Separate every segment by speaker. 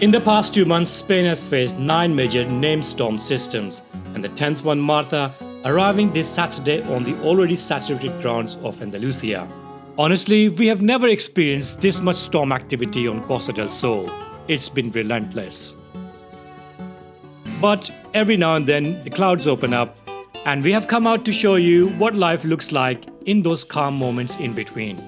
Speaker 1: In the past 2 months, Spain has faced 9 major named storm systems, and the 10th one, Marta, arriving this Saturday on the already saturated grounds of Andalusia. Honestly, we have never experienced this much storm activity on Costa del Sol. It's been relentless. But every now and then, the clouds open up, and we have come out to show you what life looks like in those calm moments in between.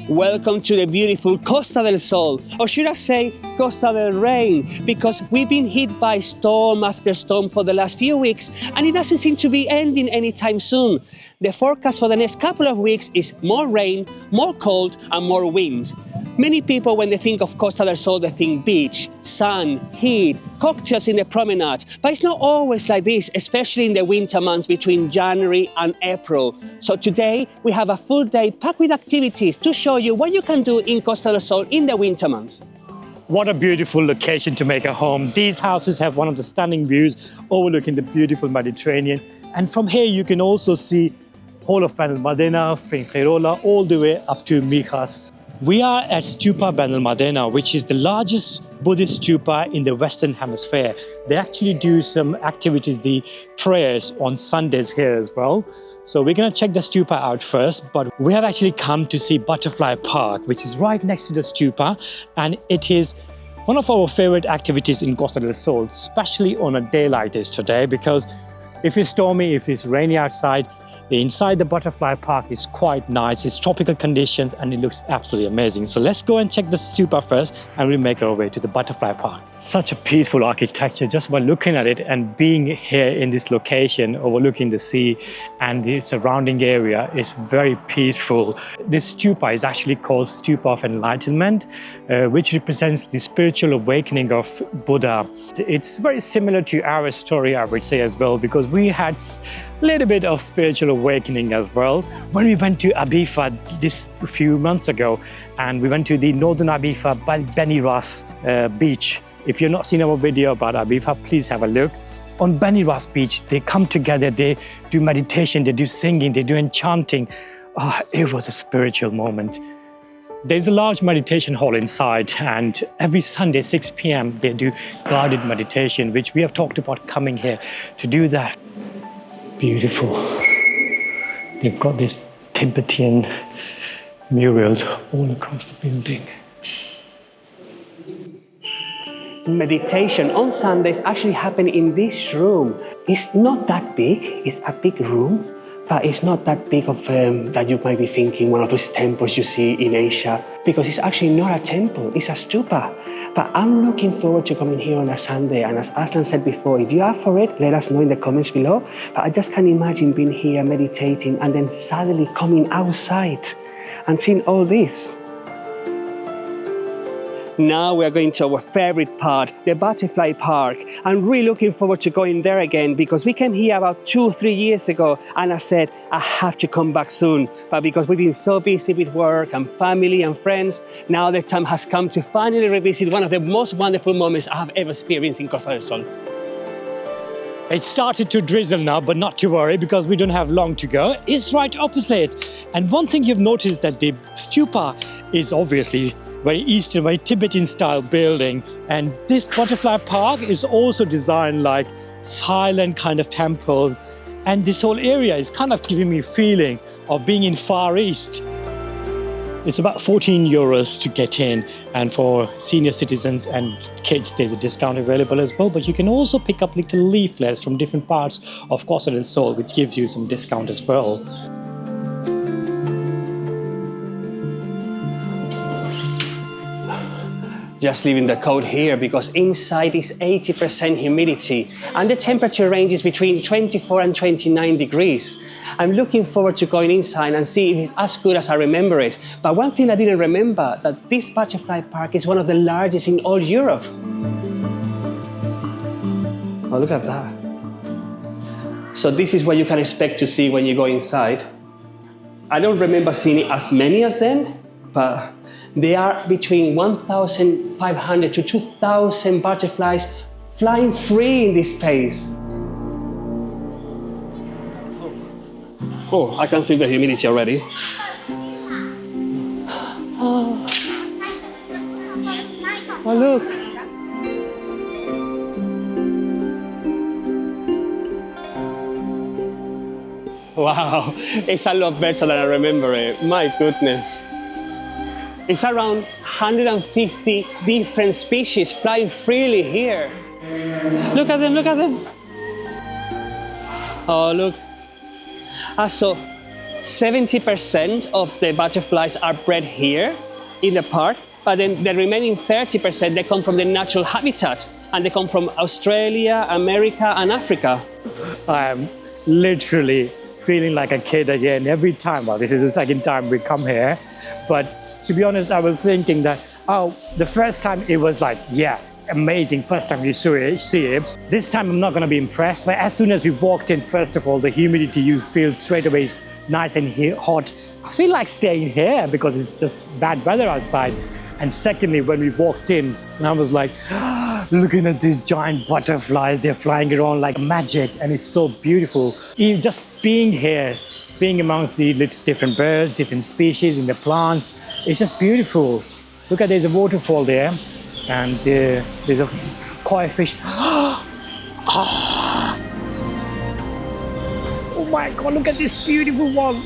Speaker 2: Welcome to the beautiful Costa del Sol, or should I say Costa del Rain, because we've been hit by storm after storm for the last few weeks, and it doesn't seem to be ending anytime soon. The forecast for the next couple of weeks is more rain, more cold, and more wind. Many people, when they think of Costa del Sol, they think beach, sun, heat, cocktails in the promenade. But it's not always like this, especially in the winter months between January and April. So today, we have a full day packed with activities to show you what you can do in Costa del Sol in the winter months.
Speaker 1: What a beautiful location to make a home. These houses have one of the stunning views overlooking the beautiful Mediterranean. And from here, you can also see whole of Benalmadena Fuengirola all the way up to Mijas. We are at Stupa Benalmadena, which is the largest Buddhist stupa in the Western Hemisphere. They actually do some activities, the prayers on Sundays here as well. So we're going to check the stupa out first, but we have actually come to see Butterfly Park, which is right next to the stupa, and it is one of our favorite activities in Costa del Sol, especially on a day like this today, because if it's stormy, if it's rainy outside, inside the Butterfly Park is quite nice. It's tropical conditions and it looks absolutely amazing. So let's go and check the stupa first and we'll make our way to the Butterfly Park. Such a peaceful architecture just by looking at it, and being here in this location overlooking the sea and the surrounding area is very peaceful. This stupa is actually called Stupa of Enlightenment, which represents the spiritual awakening of Buddha. It's very similar to our story, I would say, as well, because we had a little bit of spiritual awakening as well when we went to Ibiza this few months ago, and we went to the northern Ibiza Benalmadena beach. If you've not seen our video about Ibiza, please have a look. On Benalmadena beach, they come together, they do meditation, they do singing, they do enchanting. It was a spiritual moment. There's a large meditation hall inside, and every Sunday 6 p.m. they do guided meditation, which we have talked about coming here to do that. Beautiful. They've got these Tibetan murals all across the building.
Speaker 2: Meditation on Sundays actually happen in this room. It's not that big, it's a big room, but it's not that big of that you might be thinking one of those temples you see in Asia, because it's actually not a temple, it's a stupa. But I'm looking forward to coming here on a Sunday, and as Aslan said before, if you are for it, let us know in the comments below. But I just can't imagine being here meditating and then suddenly coming outside and seeing all this. Now we are going to our favorite part, the Butterfly Park. I'm really looking forward to going there again, because we came here about 2 or 3 years ago and I said, I have to come back soon. But because we've been so busy with work and family and friends, now the time has come to finally revisit one of the most wonderful moments I have ever experienced in Costa del Sol.
Speaker 1: It started to drizzle now, but not to worry because we don't have long to go. It's right opposite. And one thing you've noticed that the stupa is obviously very Eastern, very Tibetan style building. And this Butterfly Park is also designed like Thailand kind of temples. And this whole area is kind of giving me a feeling of being in Far East. It's about 14 euros to get in, and for senior citizens and kids there's a discount available as well, but you can also pick up little leaflets from different parts of Costa del Sol which gives you some discount as well.
Speaker 2: Just leaving the coat here because inside is 80% humidity and the temperature ranges between 24 and 29 degrees. I'm looking forward to going inside and see if it's as good as I remember it. But one thing I didn't remember, that this Butterfly Park is one of the largest in all Europe. Oh, look at that. So this is what you can expect to see when you go inside. I don't remember seeing as many as then, but there are between 1,500 to 2,000 butterflies flying free in this space. Oh, I can feel the humidity already. Oh, oh look. Wow, it's a lot better than I remember it. My goodness. It's around 150 different species flying freely here. Look at them, look at them. Oh, look. So 70% of the butterflies are bred here in the park, but then the remaining 30%, they come from the natural habitat, and they come from Australia, America, and Africa.
Speaker 1: I am literally feeling like a kid again every time. Well, this is the second time we come here. But to be honest, I was thinking that, oh, the first time it was like, yeah, amazing. First time you see it. This time I'm not going to be impressed. But as soon as we walked in, first of all, the humidity you feel straight away is nice and hot. I feel like staying here because it's just bad weather outside. And secondly, when we walked in, and I was like, looking at these giant butterflies, they're flying around like magic, and it's so beautiful. Even just being here, being amongst the different birds, different species in the plants, it's just beautiful. Look at, there's a waterfall there, and there's a koi fish. Oh my God, look at this beautiful one.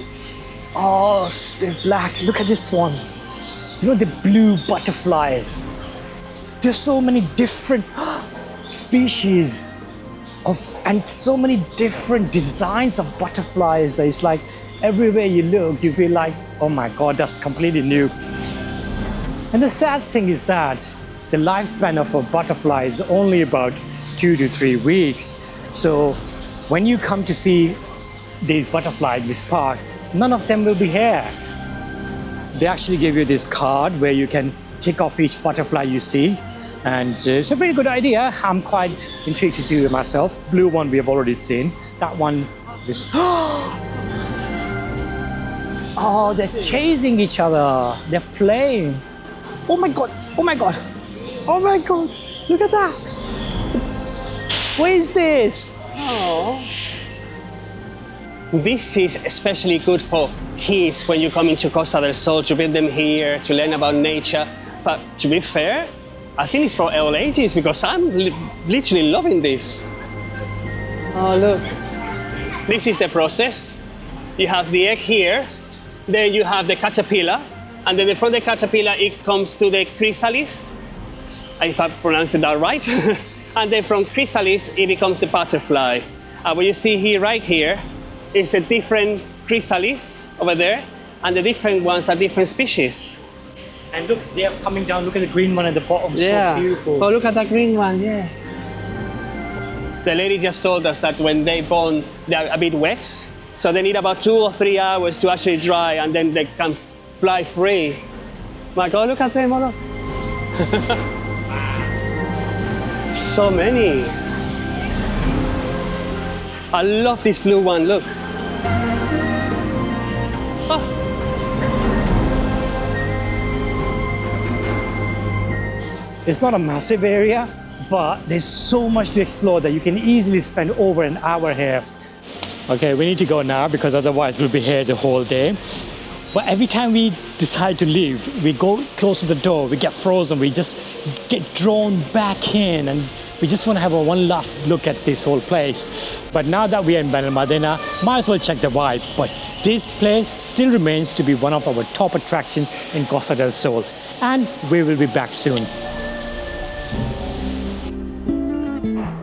Speaker 1: Oh, they're black. Look at this one. You know, the blue butterflies. There's so many different species and so many different designs of butterflies. It's like everywhere you look, you feel like, oh my God, that's completely new. And the sad thing is that the lifespan of a butterfly is only about 2 to 3 weeks. So when you come to see these butterflies in this park, none of them will be here. They actually give you this card where you can tick off each butterfly you see. And it's a very good idea. I'm quite intrigued to do it myself. Blue one we have already seen. That one is... Oh, they're chasing each other. They're playing. Oh my God, oh my God. Oh my God, look at that. What is this?
Speaker 2: Oh. This is especially good for kids when you come into Costa del Sol, to bring them here, to learn about nature. But to be fair, I think it's for all ages, because I'm literally loving this. Oh, look. This is the process. You have the egg here, then you have the caterpillar, and then from the caterpillar it comes to the chrysalis, if I pronounced that right. And then from chrysalis it becomes the butterfly. What you see here, right here, is the different chrysalis over there, and the different ones are different species.
Speaker 1: And look, they are coming down. Look at the green one at the bottom.
Speaker 2: Yeah.
Speaker 1: So beautiful.
Speaker 2: Oh, look at that green one, yeah. The lady just told us that when they born, they're a bit wet, so they need about 2 or 3 hours to actually dry, and then they can fly free. My God, look at them, oh, look. So many. I love this blue one, look. Oh.
Speaker 1: It's not a massive area, but there's so much to explore that you can easily spend over an hour here. Okay, we need to go now because otherwise we'll be here the whole day. But every time we decide to leave, we go close to the door, we get frozen, we just get drawn back in, and we just want to have one last look at this whole place. But now that we are in Benalmadena, might as well check the vibe. But this place still remains to be one of our top attractions in Costa del Sol. And we will be back soon.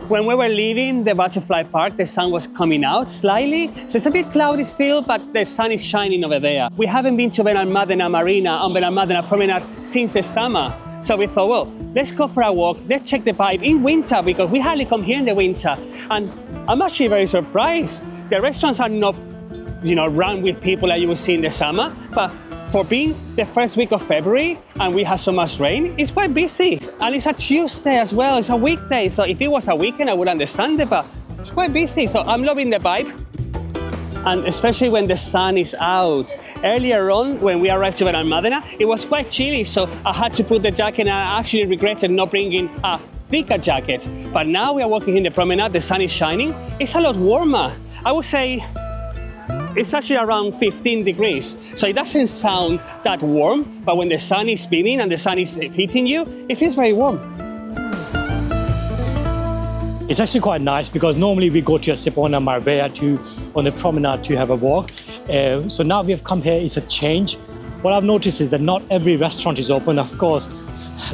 Speaker 2: When we were leaving the butterfly park, the sun was coming out slightly, so it's a bit cloudy still, but the sun is shining over there. We haven't been to Benalmadena Marina and Benalmadena Promenade since the summer, so we thought, well, let's go for a walk, let's check the vibe in winter, because we hardly come here in the winter. And I'm actually very surprised. The restaurants are not, run with people like you would see in the summer, but for being the first week of February and we have so much rain, it's quite busy. And it's a Tuesday as well, it's a weekday. So if it was a weekend, I would understand it, but it's quite busy. So I'm loving the vibe. And especially when the sun is out. Earlier on, when we arrived to Benalmadena, it was quite chilly, so I had to put the jacket, and I actually regretted not bringing a thicker jacket. But now we are walking in the promenade, the sun is shining, it's a lot warmer. I would say It's actually around 15 degrees. So it doesn't sound that warm, but when the sun is beaming and the sun is hitting you, it feels very warm.
Speaker 1: It's actually quite nice because normally we go to Estepona, Marbella on the promenade to have a walk. So now we have come here, it's a change. What I've noticed is that not every restaurant is open. Of course,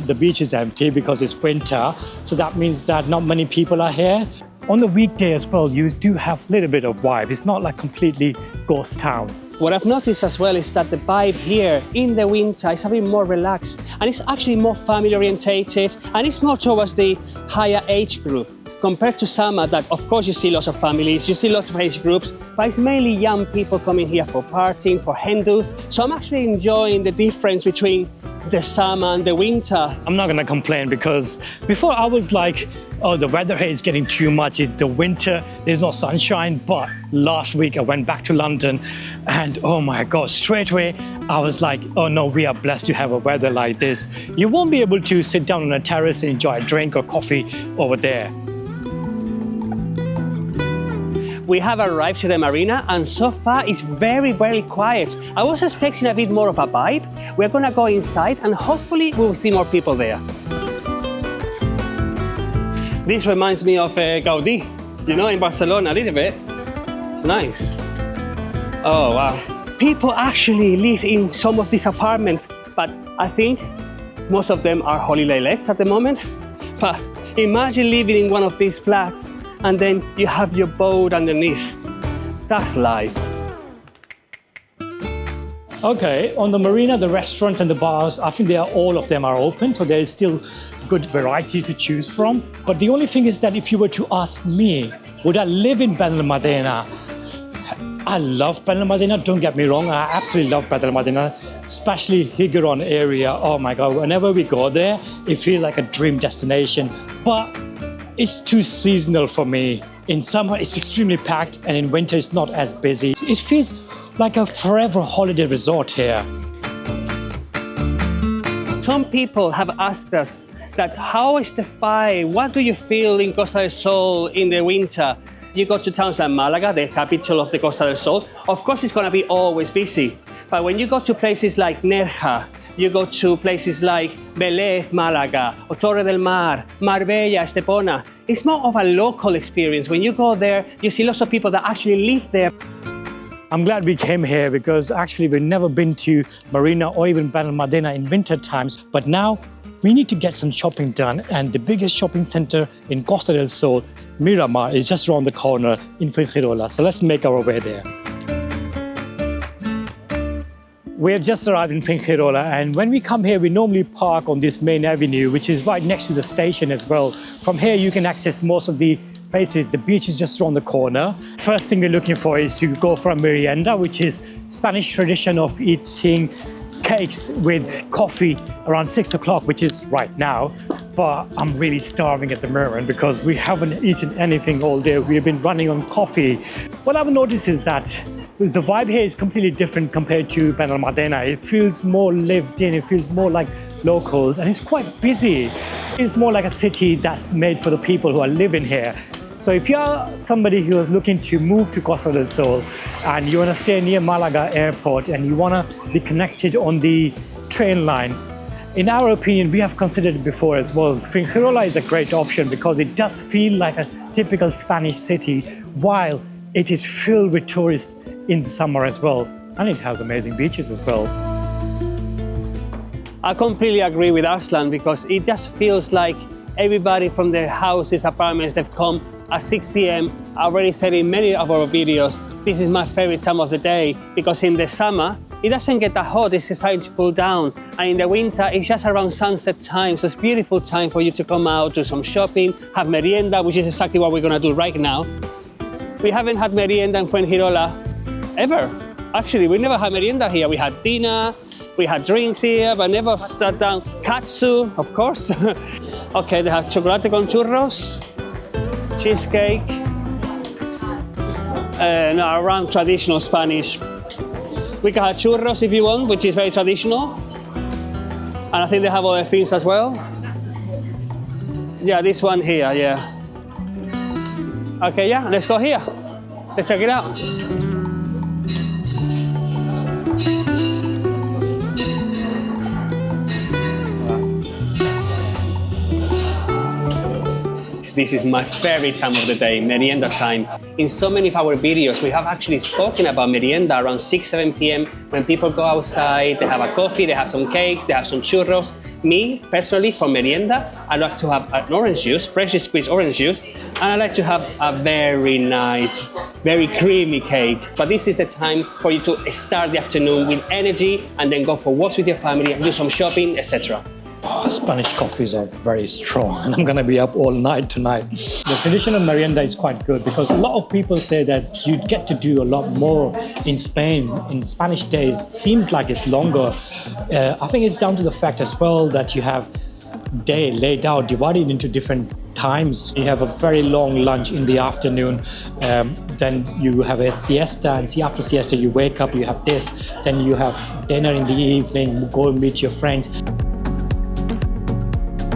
Speaker 1: the beach is empty because it's winter. So that means that not many people are here. On the weekday as well, you do have a little bit of vibe. It's not like completely ghost town.
Speaker 2: What I've noticed as well is that the vibe here in the winter is a bit more relaxed and it's actually more family orientated and it's more towards the higher age group. Compared to summer, that of course you see lots of families, you see lots of age groups, but it's mainly young people coming here for partying, for hen-dos. So I'm actually enjoying the difference between the summer and the winter.
Speaker 1: I'm not gonna complain because before I was like, oh, the weather here is getting too much, it's the winter, there's no sunshine. But last week I went back to London and oh my God, straight away I was like, oh no, we are blessed to have a weather like this. You won't be able to sit down on a terrace and enjoy a drink or coffee over there.
Speaker 2: We have arrived to the Marina and so far it's very, very quiet. I was expecting a bit more of a vibe. We're gonna go inside and hopefully we'll see more people there. This reminds me of Gaudí, you know, in Barcelona a little bit. It's nice. Oh wow. People actually live in some of these apartments, but I think most of them are holiday lets at the moment. But imagine living in one of these flats and then you have your boat underneath. That's life.
Speaker 1: Okay, on the Marina, the restaurants and the bars, I think all of them are open, so there is still good variety to choose from. But the only thing is that if you were to ask me, would I live in Benalmadena? I love Benalmadena, don't get me wrong, I absolutely love Benalmadena, especially Higueron area. Oh my God, whenever we go there, it feels like a dream destination. But it's too seasonal for me. In summer, it's extremely packed, and in winter, it's not as busy. It feels like a forever holiday resort here.
Speaker 2: Some people have asked us that how is the vibe? What do you feel in Costa del Sol in the winter? You go to towns like Malaga, the capital of the Costa del Sol. Of course, it's gonna be always busy. But when you go to places like Nerja, you go to places like Vélez, Malaga, or Torre del Mar, Marbella, Estepona. It's more of a local experience. When you go there, you see lots of people that actually live there.
Speaker 1: I'm glad we came here because actually we've never been to Marina or even Benalmadena in winter times. But now we need to get some shopping done, and the biggest shopping center in Costa del Sol, Miramar, is just around the corner in Fuengirola. So let's make our way there. We have just arrived in Fuengirola, and when we come here, we normally park on this main avenue, which is right next to the station as well. From here, you can access most of the places. The beach is just around the corner. First thing we're looking for is to go for a merienda, which is Spanish tradition of eating cakes with coffee around 6 o'clock, which is right now. But I'm really starving at the moment because we haven't eaten anything all day. We've been running on coffee. What I've noticed is that the vibe here is completely different compared to Benalmadena. It feels more lived in, it feels more like locals, and it's quite busy. It's more like a city that's made for the people who are living here. So if you're somebody who is looking to move to Costa del Sol and you want to stay near Malaga airport and you want to be connected on the train line, in our opinion, we have considered it before as well. Fuengirola is a great option because it does feel like a typical Spanish city while it is filled with tourists in the summer as well. And it has amazing beaches as well.
Speaker 2: I completely agree with Arslan because it just feels like everybody from their houses, apartments, they've come at 6 p.m. I already said in many of our videos, this is my favorite time of the day because in the summer, it doesn't get that hot, it's starting to cool down. And in the winter, it's just around sunset time. So it's a beautiful time for you to come out, do some shopping, have merienda, which is exactly what we're gonna do right now. We haven't had merienda in Fuengirola ever. Actually, we never had merienda here. We had dinner, we had drinks here, but never sat down. Katsu, of course. Okay, they have chocolate con churros, cheesecake, no, around traditional Spanish. We can have churros if you want, which is very traditional. And I think they have other things as well. Yeah, this one here, yeah. Okay, yeah, let's go here. Let's check it out. this is my favorite time of the day, merienda time. In so many of our videos, we have actually spoken about merienda around 6, 7 p.m. when people go outside, they have a coffee, they have some cakes, they have some churros. Me, personally, for merienda, I like to have an orange juice, freshly squeezed orange juice, and I like to have a very nice, very creamy cake. But this is the time for you to start the afternoon with energy and then go for walks with your family and do some shopping, etc.
Speaker 1: Oh, Spanish coffees are very strong and I'm gonna be up all night tonight. The traditional merienda is quite good because a lot of people say that you get to do a lot more in Spain. In Spanish days, it seems like it's longer. I think it's down to the fact as well that you have day laid out, divided into different times. You have a very long lunch in the afternoon, then you have a siesta, and see after siesta you wake up, you have this, then you have dinner in the evening, go and meet your friends.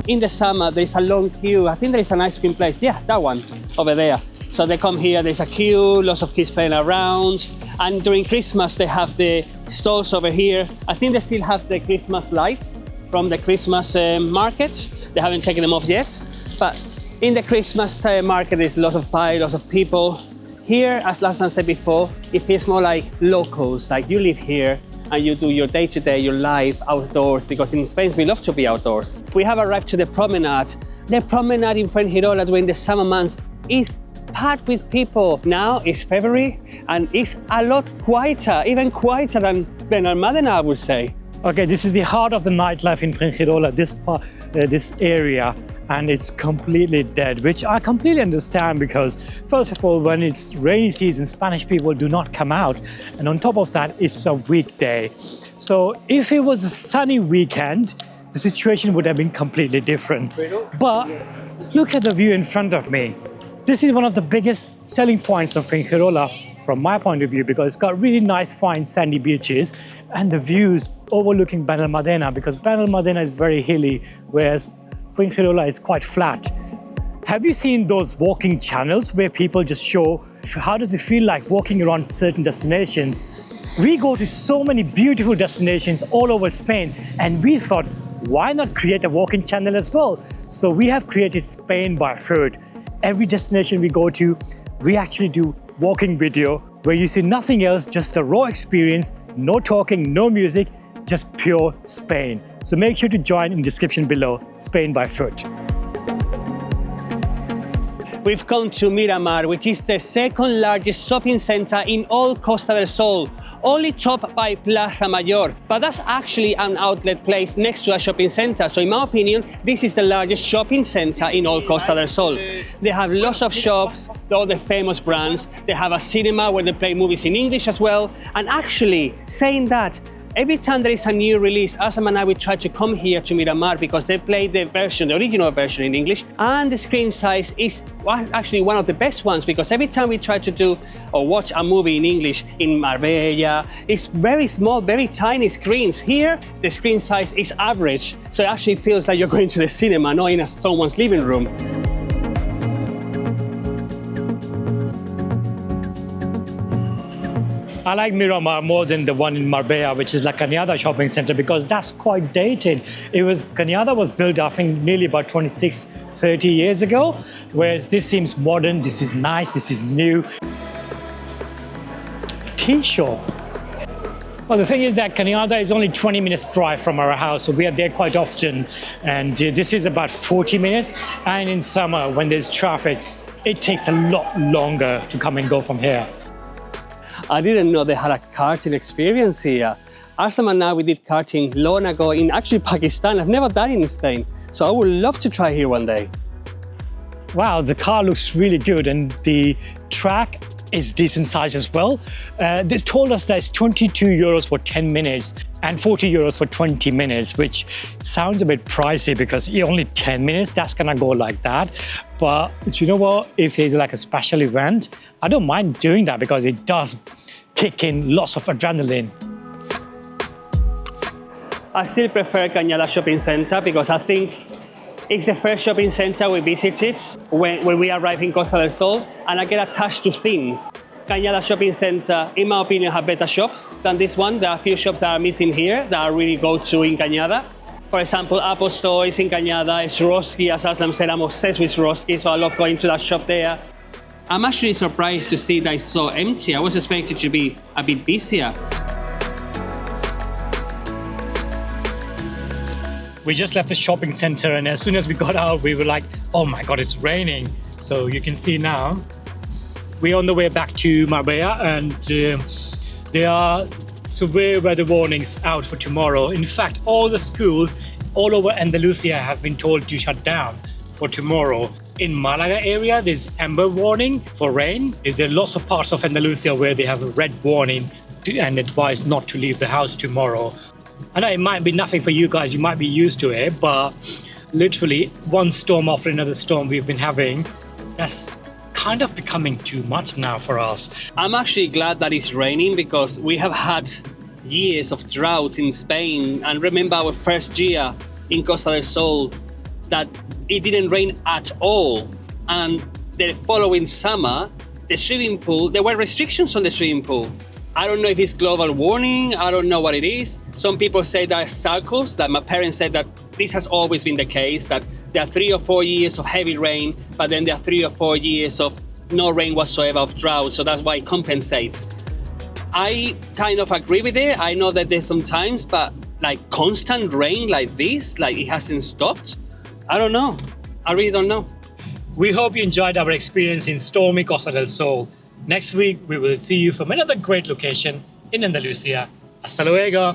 Speaker 2: In the summer, there's a long queue. I think there is an ice cream place. Yeah, that one over there. So they come here, there's a queue, lots of kids playing around. And during Christmas, they have the stalls over here. I think they still have the Christmas lights from the Christmas market. They haven't taken them off yet. But in the Christmas market, there's lots of pie, lots of people. Here, as last time said before, it feels more like locals, like you live here and you do your day-to-day, your life outdoors, because in Spain we love to be outdoors. We have arrived to the Promenade. The Promenade in Fuengirola during the summer months is packed with people. Now it's February and it's a lot quieter, even quieter than Benalmadena, I would say.
Speaker 1: Okay, this is the heart of the nightlife in Fuengirola, this area, and it's completely dead, which I completely understand because, first of all, when it's rainy season, Spanish people do not come out, and on top of that, it's a weekday. So if it was a sunny weekend, the situation would have been completely different. But look at the view in front of me. This is one of the biggest selling points of Fuengirola from my point of view because it's got really nice, fine, sandy beaches and the views overlooking Benalmadena because Benalmadena is very hilly, whereas Fuengirola is quite flat. Have you seen those walking channels where people just show how does it feel like walking around certain destinations? We go to so many beautiful destinations all over Spain and we thought, why not create a walking channel as well? So we have created Spain by Food. Every destination we go to, we actually do walking video where you see nothing else, just a raw experience, no talking, no music, just pure Spain. So make sure to join in the description below, Spain by Foot.
Speaker 2: We've come to Miramar, which is the second largest shopping center in all Costa del Sol, only topped by Plaza Mayor. But that's actually an outlet place next to a shopping center. So in my opinion, this is the largest shopping center in all Costa del Sol. They have lots of shops, all the famous brands. They have a cinema where they play movies in English as well. And actually, saying that, every time there is a new release, Asam and I will try to come here to Miramar because they play the original version in English, and the screen size is actually one of the best ones because every time we try to do or watch a movie in English in Marbella, it's very small, very tiny screens. Here, the screen size is average, so it actually feels like you're going to the cinema, not in someone's living room.
Speaker 1: I like Miramar more than the one in Marbella, which is La Cañada shopping center, because that's quite dated. Cañada was built, I think, nearly about 26, 30 years ago, whereas this seems modern, this is nice, this is new. Tea shop. Well, the thing is that Cañada is only 20 minutes drive from our house, so we are there quite often, and this is about 40 minutes, and in summer, when there's traffic, it takes a lot longer to come and go from here.
Speaker 2: I didn't know they had a karting experience here. Arsam and I, we did karting long ago in actually Pakistan. I've never done it in Spain, so I would love to try here one day.
Speaker 1: Wow, the car looks really good and the track is decent size as well. They told us that it's 22 euros for 10 minutes and 40 euros for 20 minutes, which sounds a bit pricey because only 10 minutes, that's gonna go like that. But you know what, if there's like a special event, I don't mind doing that because it does kick in lots of adrenaline.
Speaker 2: I still prefer Cañada Shopping Center because I think it's the first shopping center we visited when we arrived in Costa del Sol, and I get attached to things. Cañada Shopping Center, in my opinion, have better shops than this one. There are a few shops that are missing here that are really go-to in Cañada. For example, Apple Store is in Cañada, Swarovski, as Aslam said, I'm obsessed with Swarovski, so I love going to that shop there. I'm actually surprised to see that it's so empty. I was expecting it to be a bit busier.
Speaker 1: We just left the shopping center, and as soon as we got out, we were like, oh my God, it's raining. So you can see now, we're on the way back to Marbella, and there are severe weather warnings out for tomorrow. In fact, all the schools all over Andalusia has been told to shut down for tomorrow. In Malaga area, there's amber warning for rain. There are lots of parts of Andalusia where they have a red warning and advised not to leave the house tomorrow. I know it might be nothing for you guys, you might be used to it, but literally one storm after another storm we've been having, that's kind of becoming too much now for us.
Speaker 2: I'm actually glad that it's raining because we have had years of droughts in Spain, and remember our first year in Costa del Sol that it didn't rain at all, and the following summer the swimming pool, there were restrictions on the swimming pool. I don't know if it's global warming, I don't know what it is. Some people say that it's cycles, that my parents said that this has always been the case, that there are 3 or 4 years of heavy rain, but then there are 3 or 4 years of no rain whatsoever, of drought, so that's why it compensates. I kind of agree with it. I know that there's some times, but like constant rain like this, like it hasn't stopped. I don't know. I really don't know.
Speaker 1: We hope you enjoyed our experience in stormy Costa del Sol. Next week, we will see you from another great location in Andalusia. Hasta luego!